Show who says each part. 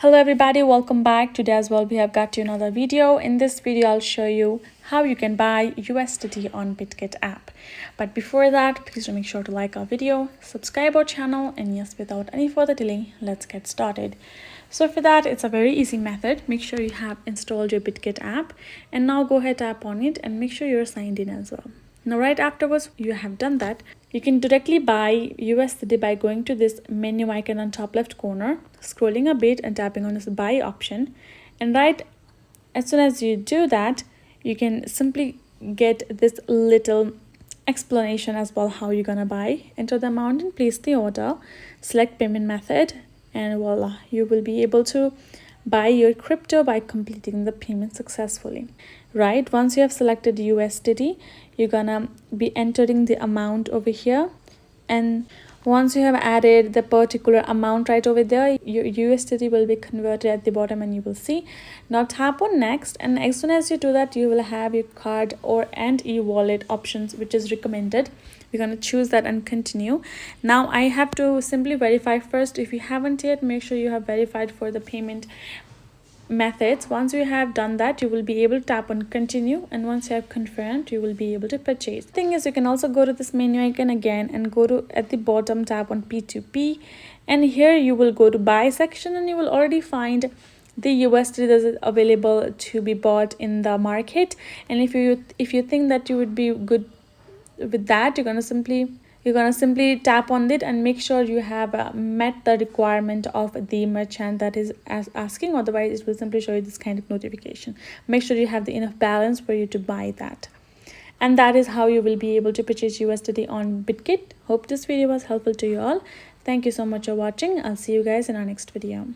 Speaker 1: Hello everybody, welcome back. Today as well we have got you another video. In this video I'll show you how you can buy USDT on Bitget app. But before that, please do make sure to like our video, subscribe our channel, and yes, without any further delay, let's get started. So for that, it's a very easy method. Make sure you have installed your Bitget app and now go ahead, tap on it and make sure you're signed in as well. Now right afterwards you have done that, you can directly buy USDT by going to this menu icon on top left corner, scrolling a bit and tapping on this buy option. And right as soon as you do that, you can simply get this little explanation as well how you're gonna buy. Enter the amount and place the order, select payment method, and voila, you will be able to buy your crypto by completing the payment successfully. Right, once you have selected USDT, you're gonna be entering the amount over here, and once you have added the particular amount right over there, your USDT will be converted at the bottom and you will see. Now tap on next, and as soon as you do that, you will have your card and e-wallet options, which is recommended. We're going to choose that and continue. Now I have to simply verify first. If you haven't yet, make sure you have verified for the payment methods. Once you have done that, you will be able to tap on continue, and once you have confirmed, you will be able to purchase. The thing is, you can also go to this menu icon again and go to at the bottom, tap on P2P, and here you will go to buy section and you will already find the USDT that is available to be bought in the market. And if you think that you would be good with that, you're gonna simply tap on it and make sure you have met the requirement of the merchant that is asking. Otherwise it will simply show you this kind of notification. Make sure you have the enough balance for you to buy that, and that is how you will be able to purchase USDT on Bitget. Hope this video was helpful to you all. Thank you so much for watching. I'll see you guys in our next video.